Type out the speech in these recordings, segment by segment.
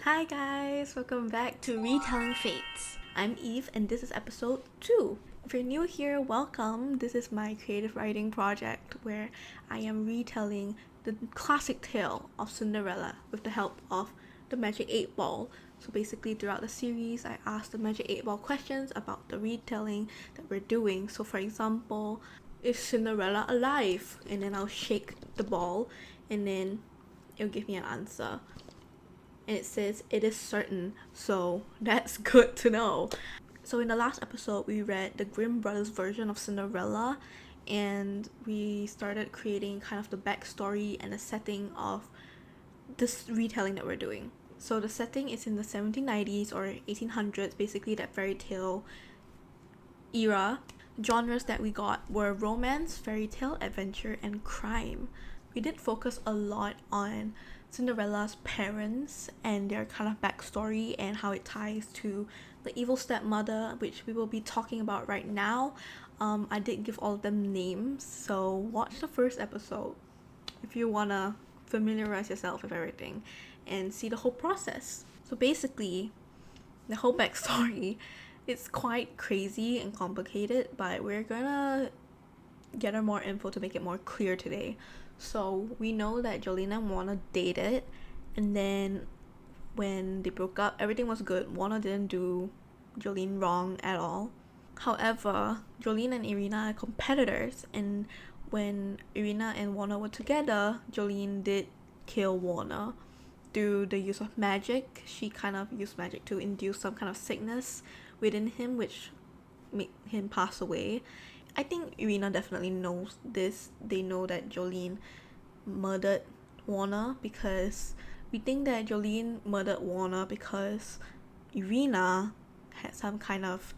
Hi guys, welcome back to Retelling Fates. I'm Eve and this is episode 2. If you're new here, welcome. This is my creative writing project where I am retelling the classic tale of Cinderella with the help of the Magic 8 Ball. So basically throughout the series, I ask the Magic 8 Ball questions about the retelling that we're doing. So for example, is Cinderella alive? And then I'll shake the ball and then it'll give me an answer. And it says it is certain, so that's good to know. So in the last episode, we read the Grimm brothers version of Cinderella, and we started creating kind of the backstory and the setting of this retelling that we're doing. So the setting is in the 1790s or 1800s, basically that fairy tale era. Genres that we got were romance, fairy tale, adventure, and crime. We did focus a lot on Cinderella's parents and their kind of backstory and how it ties to the evil stepmother, which we will be talking about right now. I did give all of them names, so watch the first episode if you wanna familiarize yourself with everything and see the whole process. So basically, the whole backstory it's quite crazy and complicated, but we're gonna gather more info to make it more clear today. So we know that Jolene and Warner dated, and then when they broke up, everything was good. Warner didn't do Jolene wrong at all. However, Jolene and Irina are competitors, and when Irina and Warner were together, Jolene did kill Warner through the use of magic. She kind of used magic to induce some kind of sickness within him, which made him pass away. I think Irina definitely knows this. They know that Jolene murdered Warner because we think that Jolene murdered Warner because Irina had some kind of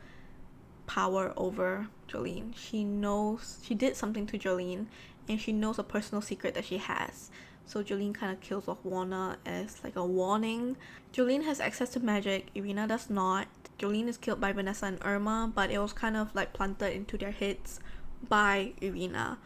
power over Jolene. She knows she did something to Jolene and she knows a personal secret that she has. So Jolene kind of kills off Warner as like a warning. Jolene has access to magic, Irina does not. Jolene is killed by Vanessa and Irma, but it was kind of like planted into their heads by Irina.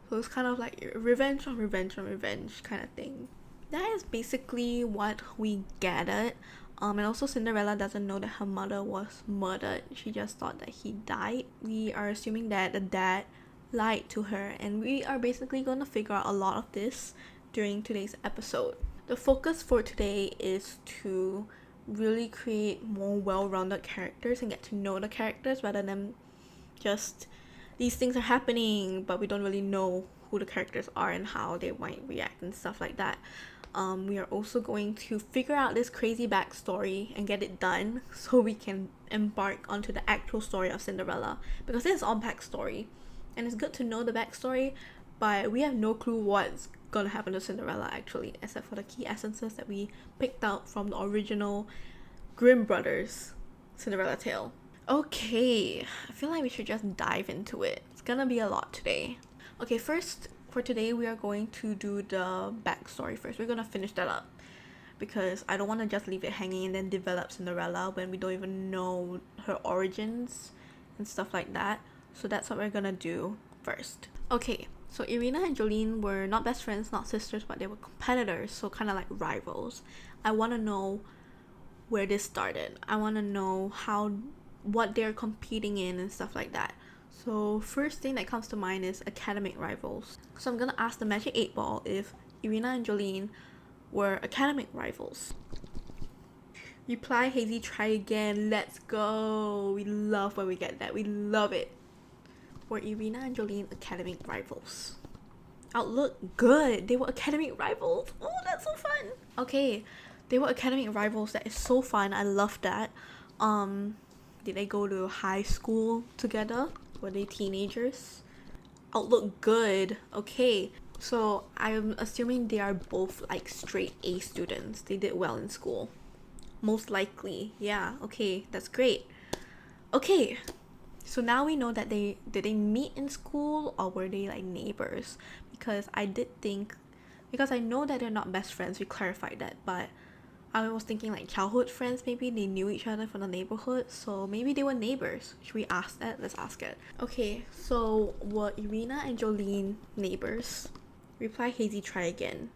So it's kind of like revenge on revenge on revenge kind of thing. That is basically what we gathered. And also Cinderella doesn't know that her mother was murdered. She just thought that he died. We are assuming that the dad lied to her, and we are basically going to figure out a lot of this during today's episode. The focus for today is to really create more well-rounded characters and get to know the characters rather than just these things are happening but we don't really know who the characters are and how they might react and stuff like that. We are also going to figure out this crazy backstory and get it done so we can embark onto the actual story of Cinderella, because this is all backstory and it's good to know the backstory, but we have no clue what's gonna happen to Cinderella actually, except for the key essences that we picked out from the original Grimm brothers Cinderella tale. Okay, I feel like we should just dive into it. It's gonna be a lot today. Okay, first for today we are going to do the backstory first. We're gonna finish that up because I don't want to just leave it hanging and then develop Cinderella when we don't even know her origins and stuff like that. So that's what we're gonna do first. Okay, so Irina and Jolene were not best friends, not sisters, but they were competitors, so kind of like rivals. I want to know where this started. I want to know what they're competing in and stuff like that. So first thing that comes to mind is academic rivals. So I'm gonna ask the Magic 8 Ball if Irina and Jolene were academic rivals. Reply Hazy, try again, let's go. We love when we get that, we love it. Were Irina and Jolene academic rivals? Outlook, good. They were academic rivals. Oh, that's so fun. Okay, they were academic rivals. That is so fun. I love that. Did they go to high school together? Were they teenagers? Outlook, good. Okay, so I'm assuming they are both like straight A students. They did well in school. Most likely. Yeah, okay, that's great. Okay, so now we know that did they meet in school or were they like neighbors? Because I know that they're not best friends, we clarified that, but I was thinking like childhood friends, maybe they knew each other from the neighborhood, so maybe they were neighbors. Should we ask that? Let's ask it. Okay, so were Irina and Jolene neighbors? Reply Hazy, try again.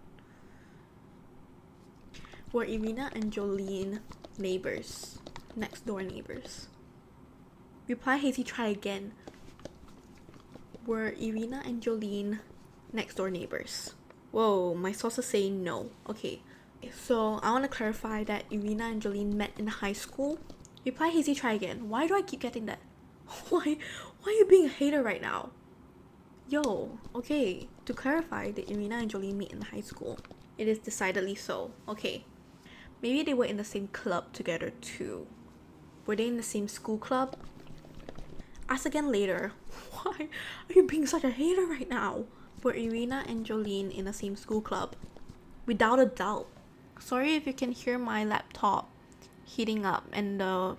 Were Irina and Jolene neighbors? Next door neighbors. Reply Hazy, try again. Were Irina and Jolene next door neighbors? Whoa, my sources say no. Okay, so I want to clarify that Irina and Jolene met in high school. Reply Hazy, try again. Why do I keep getting that? Why are you being a hater right now? Yo, okay, to clarify, did Irina and Jolene meet in high school? It is decidedly so. Okay, maybe they were in the same club together too. Were they in the same school club? Ask again later. Why are you being such a hater right now? Were Irina and Jolene in the same school club? Without a doubt. Sorry if you can hear my laptop heating up and the...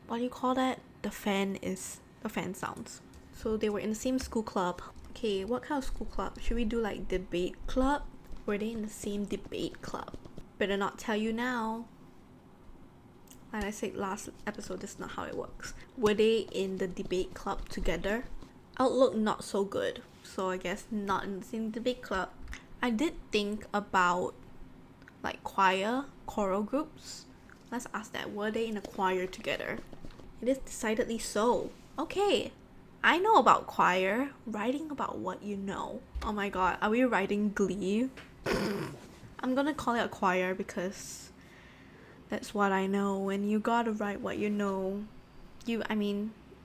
what do you call that? The fan sounds. So they were in the same school club. Okay, what kind of school club? Should we do like debate club? Were they in the same debate club? Better not tell you now. Like I said last episode, this is not how it works. Were they in the debate club together? Outlook not so good, so I guess not in the same debate club. I did think about like choral groups. Let's ask that. Were they in a choir together? It is decidedly so. Okay, I know about choir. Writing about what you know. Oh my god, are we writing Glee? I'm gonna call it a choir because that's what I know, and you gotta write what you know.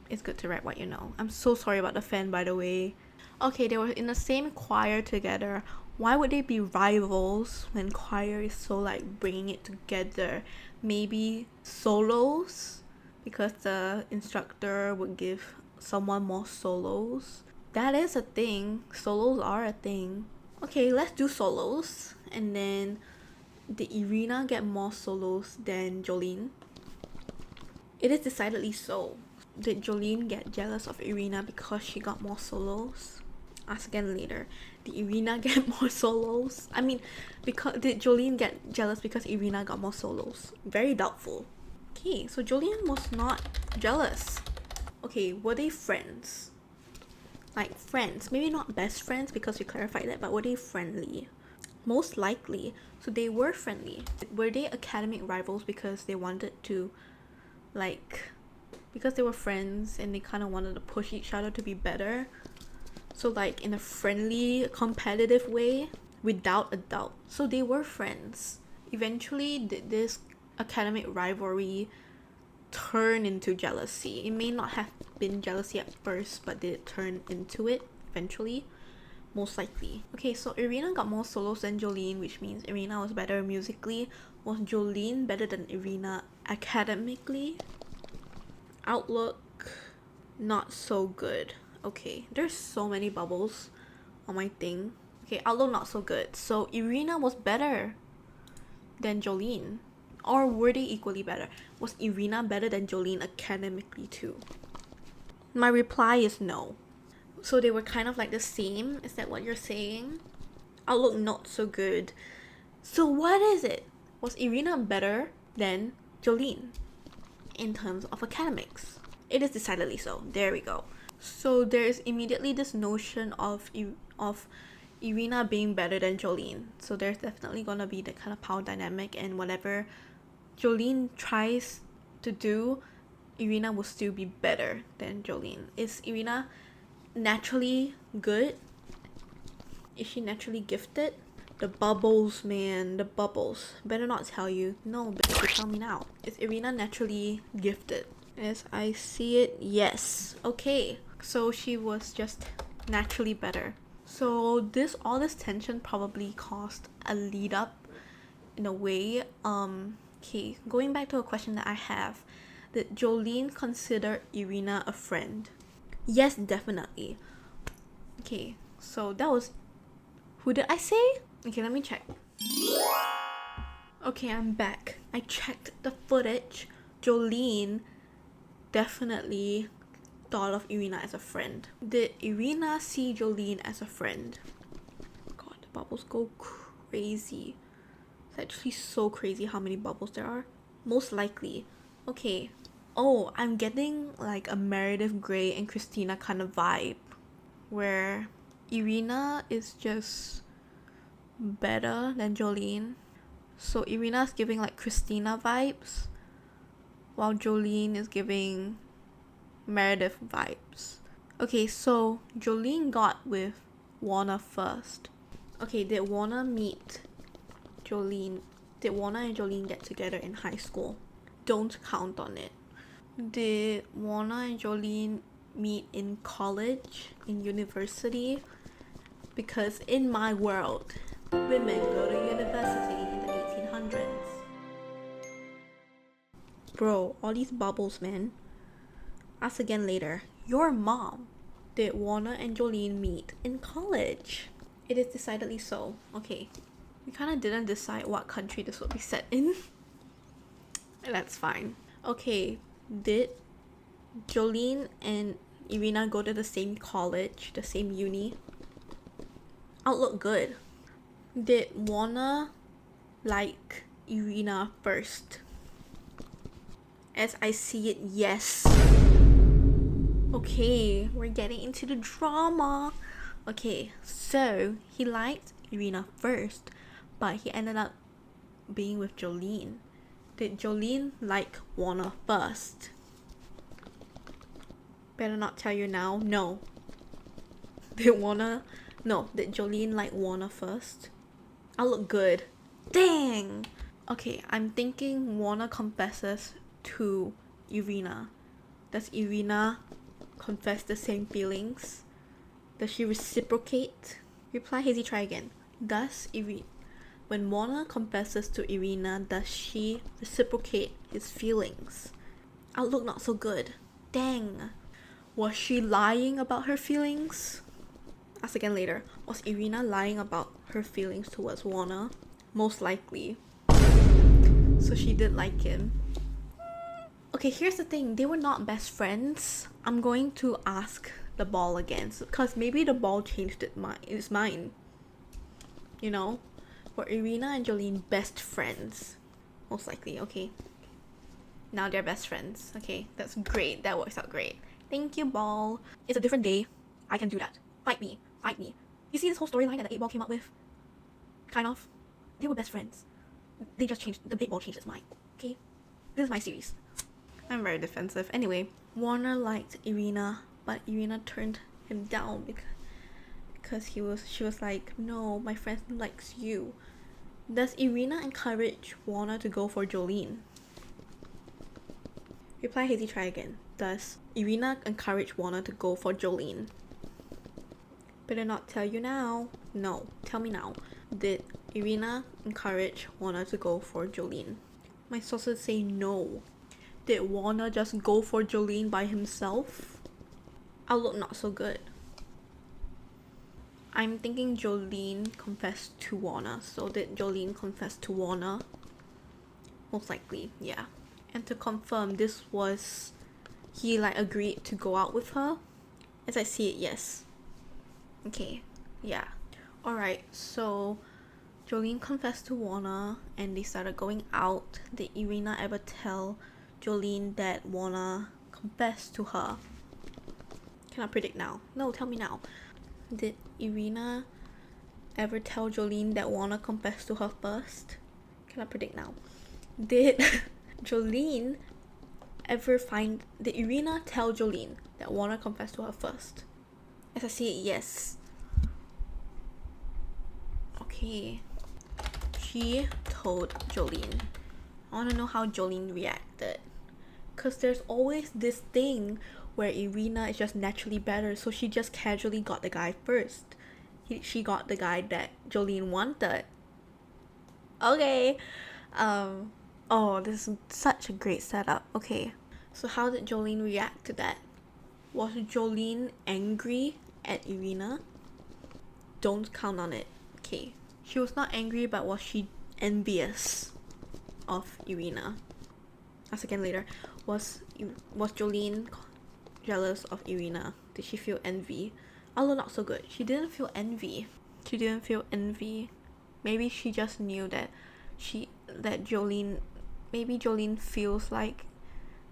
It's good to write what you know. I'm so sorry about the fan, by the way. Okay, they were in the same choir together. Why would they be rivals when choir is so like bringing it together? Maybe solos? Because the instructor would give someone more solos. That is a thing. Solos are a thing. Okay, let's do solos. And then, did Irina get more solos than Jolene? It is decidedly so. Did Jolene get jealous of Irina because she got more solos? Ask again later. Did Irina get more solos? Did Jolene get jealous because Irina got more solos? Very doubtful. Okay, so Jolene was not jealous. Okay, were they friends? Like friends, maybe not best friends because we clarified that, but were they friendly? Most likely. So they were friendly. Were they academic rivals because they wanted to, because they were friends and they kind of wanted to push each other to be better? So like in a friendly, competitive way? Without a doubt. So they were friends. Eventually, did this academic rivalry turn into jealousy? It may not have been jealousy at first, but did it turn into it eventually? Most likely. Okay, so Irina got more solos than Jolene, which means Irina was better musically. Was Jolene better than Irina academically? Outlook, not so good. Okay, there's so many bubbles on my thing. Okay, outlook not so good. So Irina was better than Jolene. Or were they equally better? Was Irina better than Jolene academically too? My reply is no. So they were kind of like the same? Is that what you're saying? Outlook not so good. So what is it? Was Irina better than Jolene in terms of academics? It is decidedly so. There we go. So there is immediately this notion of Irina being better than Jolene. So there's definitely gonna be that kind of power dynamic, and whatever Jolene tries to do, Irina will still be better than Jolene. Is Irina naturally good? Is she naturally gifted? The bubbles, man, the bubbles. Better not tell you. No, but you tell me now. Is Irina naturally gifted? As I see it, yes. Okay, so she was just naturally better. So all this tension probably caused a lead up in a way. Okay, going back to a question that I have. Did Jolene consider Irina a friend? Yes, definitely. Okay, so that was... Who did I say? Okay, let me check. Okay, I'm back. I checked the footage. Jolene definitely thought of Irina as a friend. Did Irina see Jolene as a friend? God, the bubbles go crazy. It's actually so crazy how many bubbles there are. Most likely. Okay. Oh, I'm getting like a Meredith Grey and Christina kind of vibe, where Irina is just better than Jolene. So Irina's giving like Christina vibes, while Jolene is giving Meredith vibes. Okay, so Jolene got with Warner first. Okay, did Warner meet Jolene? Did Warner and Jolene get together in high school? Don't count on it. Did Warner and Jolene meet in college, in university? Because in my world, women go to university in the 1800s. Bro, all these bubbles, man. Ask again later. Your mom. Did Warner and Jolene meet in college? It is decidedly so. Okay. We kind of didn't decide what country this would be set in. That's fine. Okay. Did Jolene and Irina go to the same college, the same uni? Outlook good. Did Warner like Irina first? As I see it, yes. Okay, we're getting into the drama. Okay, so he liked Irina first, but he ended up being with Jolene. Did Jolene like Warner first? Better not tell you now. No. Did Jolene like Warner first? I'll look good. Dang! Okay, I'm thinking Warner confesses to Irina. Does Irina confess the same feelings? Does she reciprocate? Reply Hazy, try again. When Warner confesses to Irina, does she reciprocate his feelings? Outlook not so good. Dang. Was she lying about her feelings? Ask again later. Was Irina lying about her feelings towards Warner? Most likely. So she did like him. Okay, here's the thing. They were not best friends. I'm going to ask the ball again, because maybe the ball changed its mind. You know? Were Irina and Jolene best friends? Most likely, okay. Now they're best friends. Okay, that's great. That works out great. Thank you, ball. It's a different day. I can do that. Fight me. Fight me. You see this whole storyline that the 8-ball came up with? Kind of. They were best friends. They just changed. The 8-ball changed its mind. Okay? This is my series. I'm very defensive. Anyway, Warner liked Irina, but Irina turned him down because she was like, no, my friend likes you. Does Irina encourage Warner to go for Jolene? Reply Hazy, try again. Does Irina encourage Warner to go for Jolene? Better not tell you now. No, tell me now. Did Irina encourage Warner to go for Jolene? My sources say no. Did Warner just go for Jolene by himself? Outlook not so good. I'm thinking Jolene confessed to Warner. So did Jolene confess to Warner? Most likely, yeah. And to confirm, this was... he like agreed to go out with her? As I see it, yes. Okay, yeah. Alright, so... Jolene confessed to Warner and they started going out. Did Irina ever tell Jolene that Warner confessed to her? Cannot predict now. No, tell me now. Did Irina ever tell Jolene that Warner confessed to her first? Cannot predict now. Did Jolene ever did Irina tell Jolene that Warner confessed to her first? As I see it, yes. Okay. She told Jolene. I want to know how Jolene reacted. Because there's always this thing where Irina is just naturally better, so she just casually got the guy first. She got the guy that Jolene wanted. Okay. Oh, this is such a great setup. Okay. So how did Jolene react to that? Was Jolene angry at Irina? Don't count on it. Okay. She was not angry, but was she envious of Irina? Ask again later. Was Jolene jealous of Irina? Did she feel envy? Although not so good. She didn't feel envy. Maybe she just knew that maybe Jolene feels like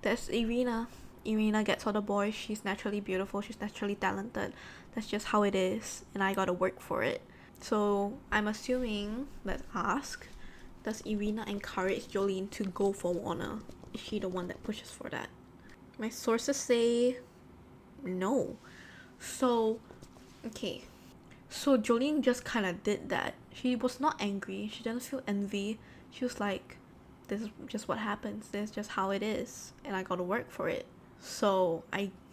that's Irina. Irina gets all the boys. She's naturally beautiful. She's naturally talented. That's just how it is, and I gotta work for it. So I'm assuming, let's ask, does Irina encourage Jolene to go for Warner? Is she the one that pushes for that? My sources say no. So, okay. So Jolene just kind of did that. She was not angry. She didn't feel envy. She was like, this is just what happens. This is just how it is. And I gotta work for it. So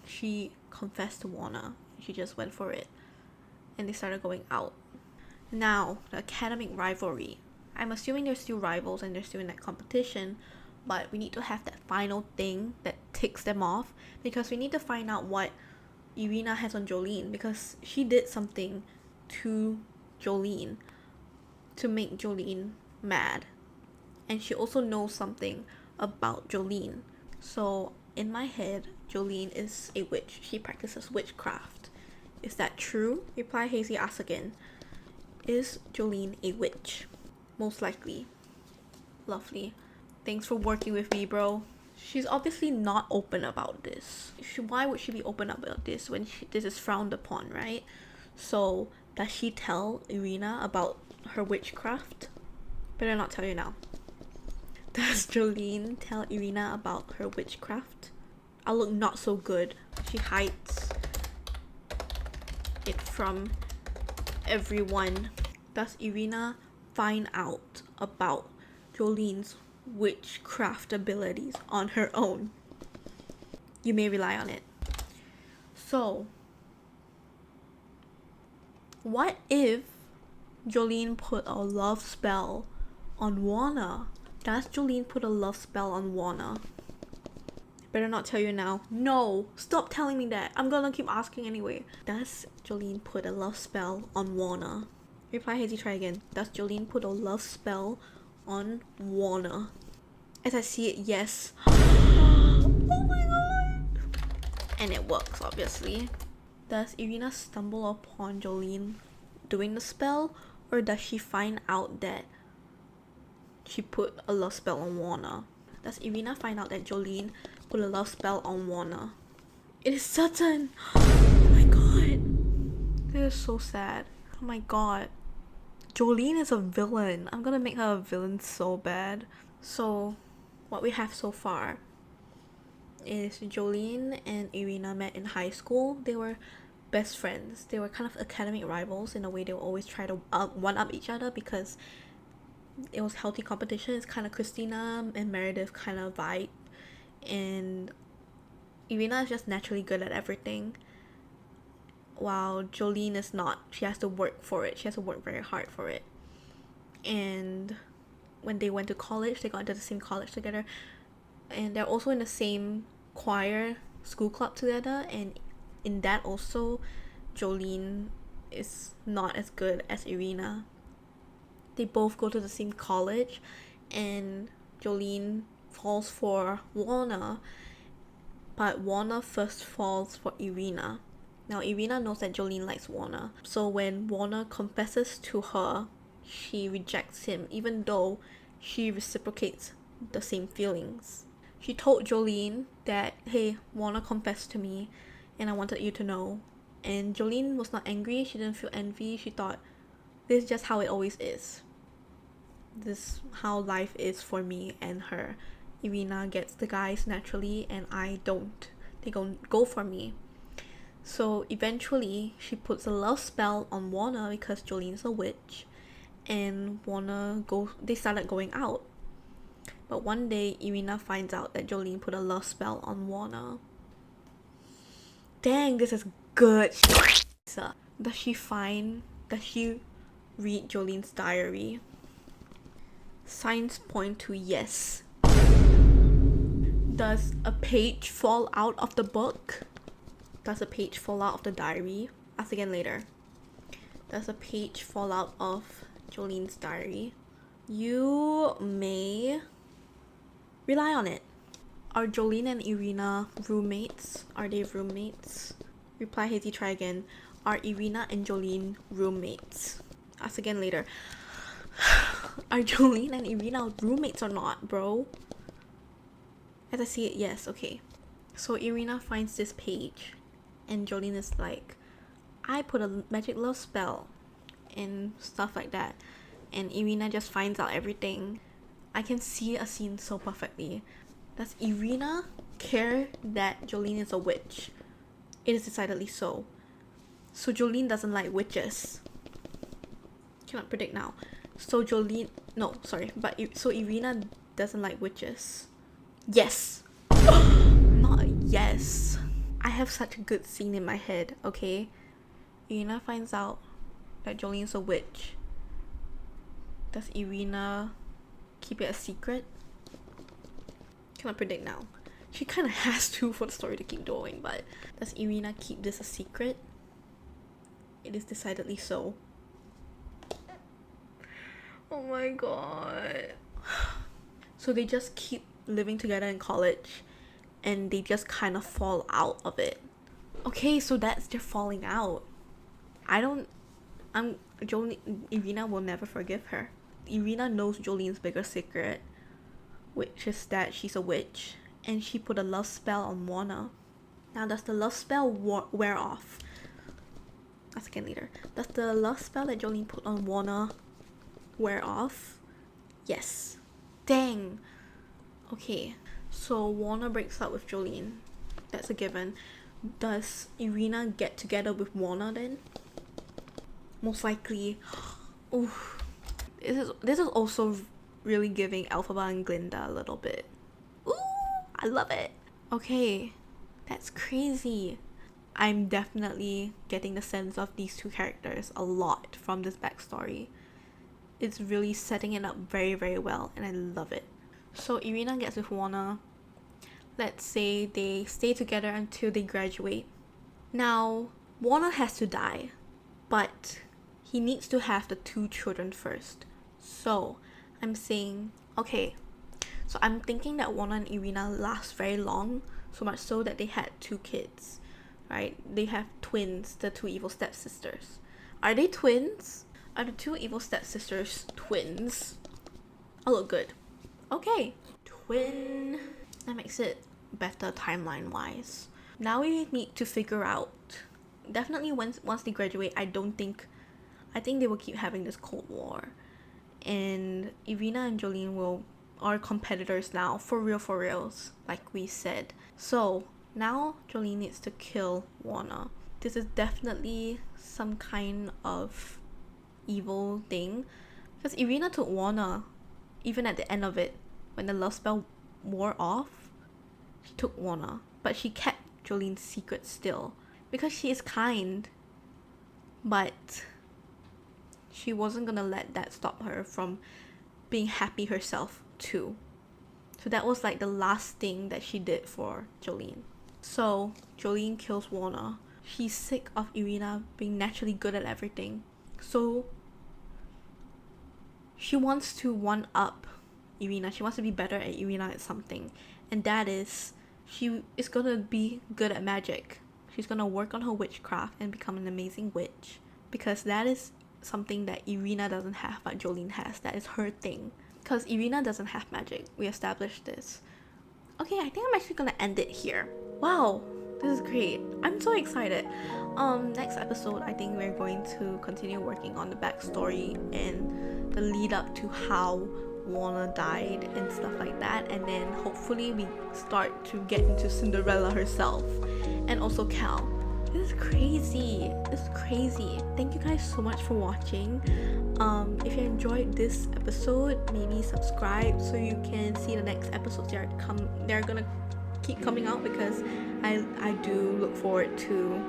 she confessed to Warner. She just went for it. And they started going out. Now, the academic rivalry. I'm assuming they're still rivals and they're still in that competition. But we need to have that final thing that ticks them off. Because we need to find out what Irina has on Jolene. Because she did something to Jolene to make Jolene mad. And she also knows something about Jolene. So in my head, Jolene is a witch. She practices witchcraft. Is that true? Reply Hazy asks again. Is Jolene a witch? Most likely. Lovely. Thanks for working with me, bro. She's obviously not open about this. Why would she be open about this when this is frowned upon, right? So, does she tell Irina about her witchcraft? Better not tell you now. Does Jolene tell Irina about her witchcraft? I'll look not so good. She hides it from everyone. Does Irina find out about Jolene's witchcraft abilities on her own? You may rely on it. So, what if Jolene put a love spell on Warner? Does Jolene put a love spell on Warner? Better not tell you now. No! Stop telling me that. I'm gonna keep asking anyway. Does Jolene put a love spell on Warner? Reply Hazy, try again. Does Jolene put a love spell on Warner? As I see it, yes. Oh my god! And it works, obviously. Does Irina stumble upon Jolene doing the spell? Or does she find out that she put a love spell on Warner? Does Irina find out that Jolene put a love spell on Warner? It is certain! Oh my god! This is so sad. Oh my god. Jolene is a villain. I'm gonna make her a villain so bad. So, what we have so far is Jolene and Irina met in high school. They were best friends. They were kind of academic rivals in a way. They would always try to one-up each other because it was healthy competition. It's kind of Christina and Meredith kind of vibe. And Irina is just naturally good at everything, while Jolene is not. She has to work for it. She has to work very hard for it. And when they went to college, they got into the same college together. And they're also in the same choir school club together. And in that also, Jolene is not as good as Irina. They both go to the same college. And Jolene falls for Warner. But Warner first falls for Irina. Now, Irina knows that Jolene likes Warner. So when Warner confesses to her, she rejects him, even though she reciprocates the same feelings. She told Jolene that, hey, Warner confessed to me, and I wanted you to know. And Jolene was not angry. She didn't feel envy. She thought, this is just how it always is. This is how life is for me and her. Irina gets the guys naturally, and I don't. They go for me. So eventually, she puts a love spell on Warner because Jolene's a witch, and they started going out. But one day, Irina finds out that Jolene put a love spell on Warner. Dang, this is good. Does she read Jolene's diary? Signs point to yes. Does a page fall out of the book? Does a page fall out of the diary? Ask again later. Does a page fall out of Jolene's diary? You may rely on it. Are Jolene and Irina roommates? Are they roommates? Reply Hazy, try again. Are Irina and Jolene roommates? Ask again later. Are Jolene and Irina roommates or not, bro? As I see it, yes, okay. So Irina finds this page and Jolene is like, I put a magic love spell and stuff like that. And Irina just finds out everything. I can see a scene so perfectly. Does Irina care that Jolene is a witch? It is decidedly so. So Jolene doesn't like witches. Cannot predict now. So Irina doesn't like witches. Yes. Not a yes. I have such a good scene in my head, okay? Irina finds out that Jolene's a witch. Does Irina keep it a secret? Cannot predict now. She kind of has to for the story to keep going, but does Irina keep this a secret? It is decidedly so. Oh my god. So they just keep living together in college and they just kind of fall out of it. Okay, so that's their falling out. Irina will never forgive her. Irina knows Jolene's bigger secret, which is that she's a witch, and she put a love spell on Warner. Now, does the love spell wear off? Ask again later. Does the love spell that Jolene put on Warner wear off? Yes. Dang. Okay, so Warner breaks up with Jolene. That's a given. Does Irina get together with Warner then? Most likely. Oof. This is also really giving Elphaba and Glinda a little bit. Ooh, I love it. Okay, that's crazy. I'm definitely getting the sense of these two characters a lot from this backstory. It's really setting it up very, very well, and I love it. So Irina gets with Warner. Let's say they stay together until they graduate. Now, Warner has to die, but he needs to have the 2 children first. So I'm saying, okay, so I'm thinking that Warner and Irina last very long, so much so that they had 2 kids, right? They have twins, the 2 evil stepsisters. Are they twins? Are the 2 evil stepsisters twins? Oh, look good. Okay, twin. That makes it better timeline wise. Now we need to figure out, definitely once they graduate, I think they will keep having this Cold War, and Irina and Jolene are competitors now, for reals, like we said. So now Jolene needs to kill Warner. This is definitely some kind of evil thing, because Irina took Warner. Even at the end of it, when the love spell wore off, she took Warner, but she kept Jolene's secret still, because she is kind, but she wasn't gonna let that stop her from being happy herself too. So that was like the last thing that she did for Jolene. So Jolene kills Warner. She's sick of Irina being naturally good at everything, so she wants to one-up Irina. She wants to be better at Irina at something, and that is, she is gonna be good at magic. She's gonna work on her witchcraft and become an amazing witch, because that is something that Irina doesn't have but Jolene has. That is her thing, because Irina doesn't have magic. We established this. Okay, I think I'm actually gonna end it here. Wow, this is great. I'm so excited. Next episode, I think we're going to continue working on the backstory and the lead up to how Warner died and stuff like that, and then hopefully we start to get into Cinderella herself and also Cal. This is crazy. Thank you guys so much for watching. If you enjoyed this episode, maybe subscribe so you can see the next episodes. They're gonna keep coming out, because I do look forward to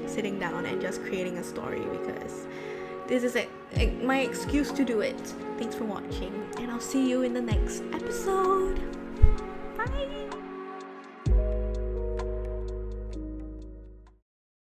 sitting down and just creating a story, because this is my excuse to do it. Thanks for watching, and I'll see you in the next episode. Bye.